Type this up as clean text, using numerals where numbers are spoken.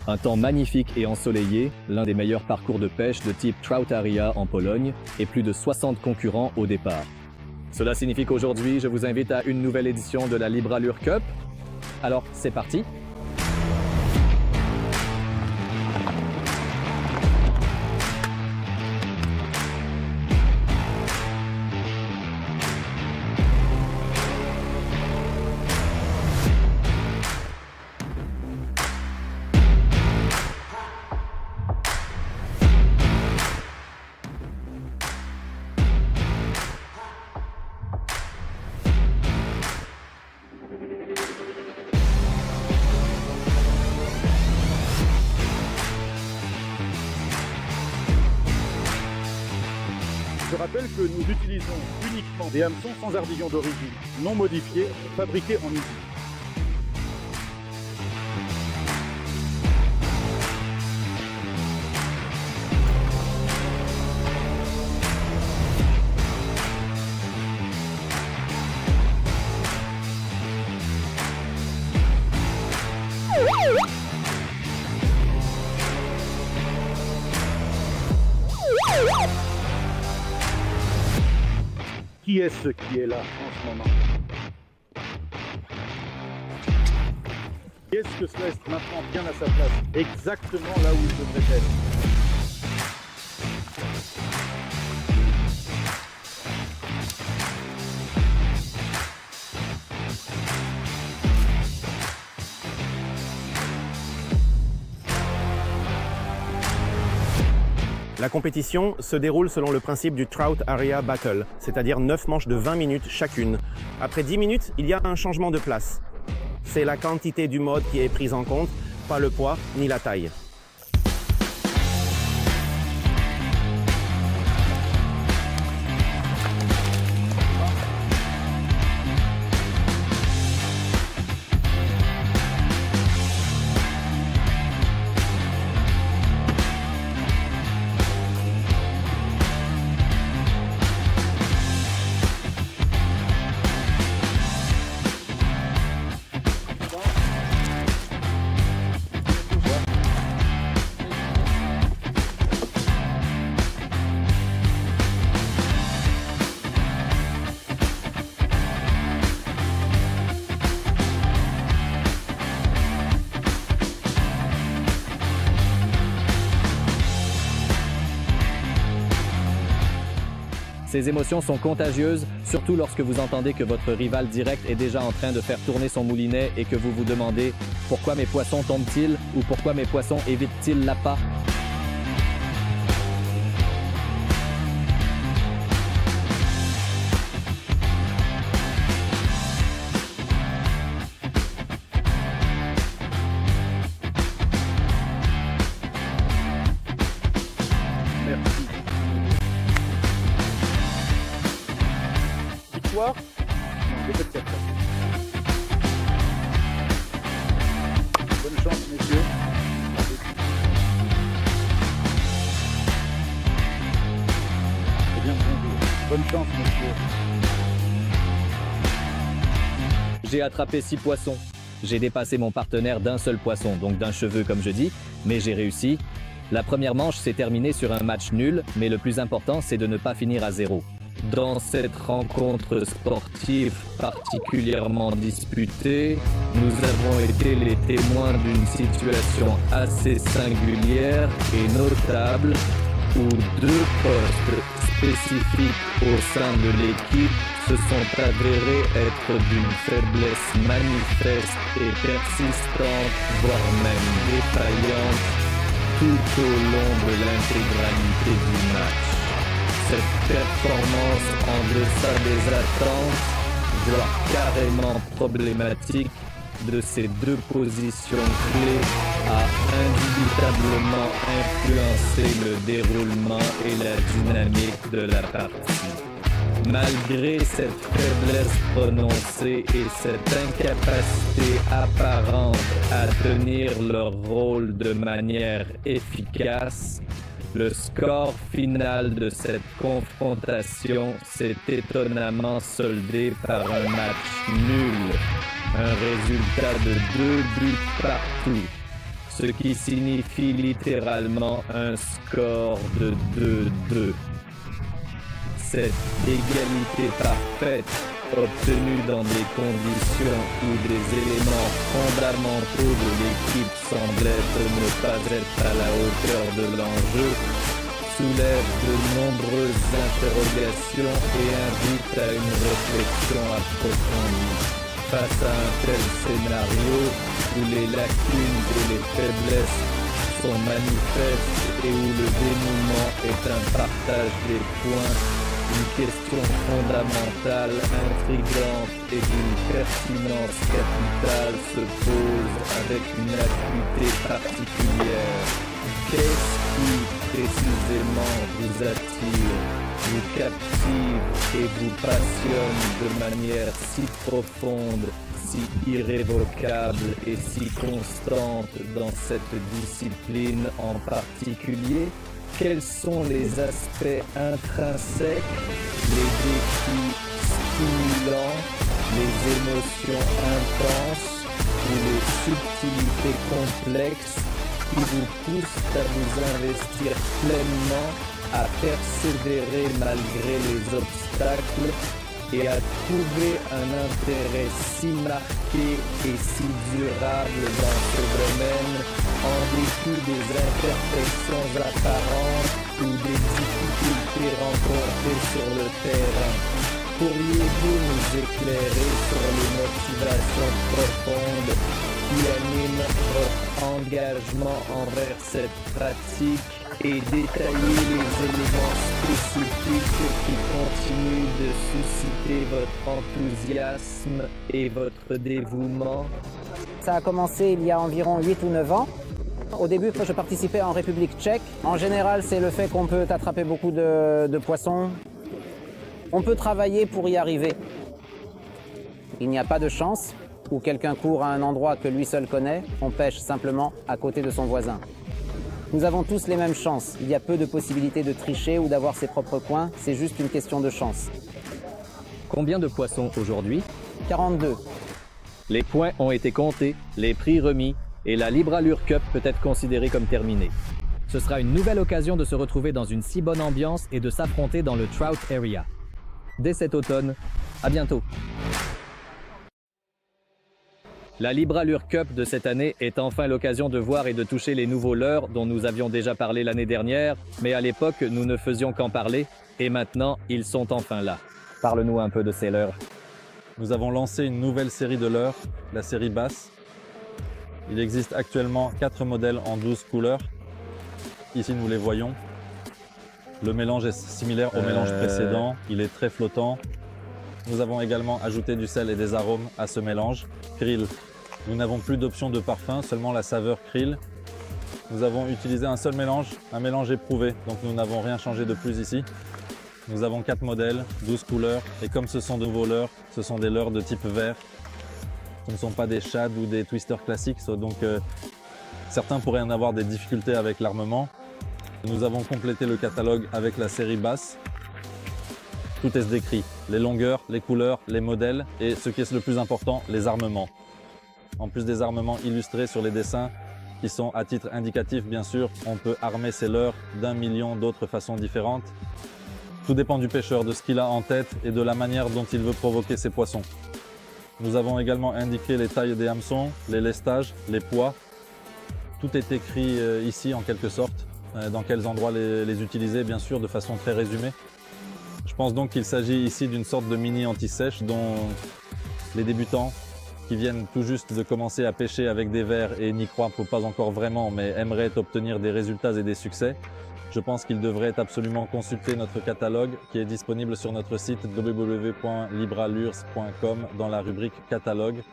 Un temps magnifique et ensoleillé, l'un des meilleurs parcours de pêche de type Trout Area en Pologne, et plus de 60 concurrents au départ. Cela signifie qu'aujourd'hui, je vous invite à une nouvelle édition de la Libre Allure Cup. Alors, c'est parti! Je rappelle que nous utilisons uniquement des hameçons sans ardillons d'origine, non modifiés, fabriqués en usine. Qui est-ce qui est là en ce moment? Est-ce que cela est maintenant bien à sa place, exactement là où il devrait être? La compétition se déroule selon le principe du Trout Area Battle, c'est-à-dire 9 manches de 20 minutes chacune. Après 10 minutes, il y a un changement de place. C'est la quantité du mode qui est prise en compte, pas le poids ni la taille. Ces émotions sont contagieuses, surtout lorsque vous entendez que votre rival direct est déjà en train de faire tourner son moulinet et que vous vous demandez « Pourquoi mes poissons tombent-ils » ou « Pourquoi mes poissons évitent-ils l'appât ?» Merci. Victoire? Non, peut-être cette place. Bonne chance, messieurs. C'est bien conduit. Bonne chance, messieurs. J'ai attrapé 6 poissons. J'ai dépassé mon partenaire d'un seul poisson, donc d'un cheveu comme je dis, mais j'ai réussi. La première manche s'est terminée sur un match nul, mais le plus important, c'est de ne pas finir à 0. Dans cette rencontre sportive particulièrement disputée, nous avons été les témoins d'une situation assez singulière et notable où 2 postes spécifiques au sein de l'équipe se sont avérés être d'une faiblesse manifeste et persistante, voire même défaillante, tout au long de l'intégralité du match. Cette performance en deçà des attentes, voire carrément problématique, de ces 2 positions clés a indubitablement influencé le déroulement et la dynamique de la partie. Malgré cette faiblesse prononcée et cette incapacité apparente à tenir leur rôle de manière efficace, le score final de cette confrontation s'est étonnamment soldé par un match nul, un résultat de 2 buts partout. ce qui signifie littéralement un score de 2-2. Cette égalité parfaite, obtenue dans des conditions où des éléments fondamentaux de l'équipe semblent ne pas être à la hauteur de l'enjeu, soulève de nombreuses interrogations et invite à une réflexion approfondie. Face à un tel scénario, où les lacunes et les faiblesses sont manifestes et où le dénouement est un partage des points, une question fondamentale, intrigante et d'une pertinence capitale se pose avec une acuité particulière. Qu'est-ce qui, précisément, vous attire, vous captive et vous passionne de manière si profonde, si irrévocable et si constante dans cette discipline en particulier? Quels sont les aspects intrinsèques, les défis stimulants, les émotions intenses ou les subtilités complexes qui vous poussent à vous investir pleinement, à persévérer malgré les obstacles et à trouver un intérêt si marqué et si durable dans ce domaine en dépit des imperfections apparentes ou des difficultés rencontrées sur le terrain? Pourriez-vous nous éclairer sur les motivations profondes qui animent votre engagement envers cette pratique et détailler les éléments spécifiques qui continuent de susciter votre enthousiasme et votre dévouement? Ça a commencé il y a environ 8 ou 9 ans. Au début, je participais en République tchèque. En général, c'est le fait qu'on peut attraper beaucoup de poissons. On peut travailler pour y arriver. Il n'y a pas de chance où quelqu'un court à un endroit que lui seul connaît. On pêche simplement à côté de son voisin. Nous avons tous les mêmes chances. Il y a peu de possibilités de tricher ou d'avoir ses propres coins. C'est juste une question de chance. Combien de poissons aujourd'hui? 42. Les points ont été comptés, les prix remis, et la Libre Allure Cup peut être considérée comme terminée. Ce sera une nouvelle occasion de se retrouver dans une si bonne ambiance et de s'affronter dans le Trout Area. Dès cet automne, à bientôt! La Libre Allure Cup de cette année est enfin l'occasion de voir et de toucher les nouveaux leurres dont nous avions déjà parlé l'année dernière, mais à l'époque, nous ne faisions qu'en parler, et maintenant, ils sont enfin là. Parle-nous un peu de ces leurres. Nous avons lancé une nouvelle série de leurres, la série basse. Il existe actuellement 4 modèles en 12 couleurs. Ici, nous les voyons. Le mélange est similaire au mélange précédent, il est très flottant. Nous avons également ajouté du sel et des arômes à ce mélange. Krill. Nous n'avons plus d'option de parfum, seulement la saveur krill. Nous avons utilisé un seul mélange, un mélange éprouvé, donc nous n'avons rien changé de plus ici. Nous avons 4 modèles, 12 couleurs, et comme ce sont de nouveaux leurres, ce sont des leurres de type vert. Ce ne sont pas des shads ou des twisters classiques, donc certains pourraient en avoir des difficultés avec l'armement. Nous avons complété le catalogue avec la série basse. Tout est décrit, les longueurs, les couleurs, les modèles et ce qui est le plus important, les armements. En plus des armements illustrés sur les dessins, qui sont à titre indicatif bien sûr, on peut armer ces leurres d'1 million d'autres façons différentes. Tout dépend du pêcheur, de ce qu'il a en tête et de la manière dont il veut provoquer ses poissons. Nous avons également indiqué les tailles des hameçons, les lestages, les poids. Tout est écrit ici en quelque sorte, dans quels endroits les utiliser bien sûr de façon très résumée. Je pense donc qu'il s'agit ici d'une sorte de mini anti-sèche dont les débutants qui viennent tout juste de commencer à pêcher avec des vers et n'y croient pas encore vraiment mais aimeraient obtenir des résultats et des succès, je pense qu'ils devraient absolument consulter notre catalogue qui est disponible sur notre site www.libreallures.com dans la rubrique catalogue.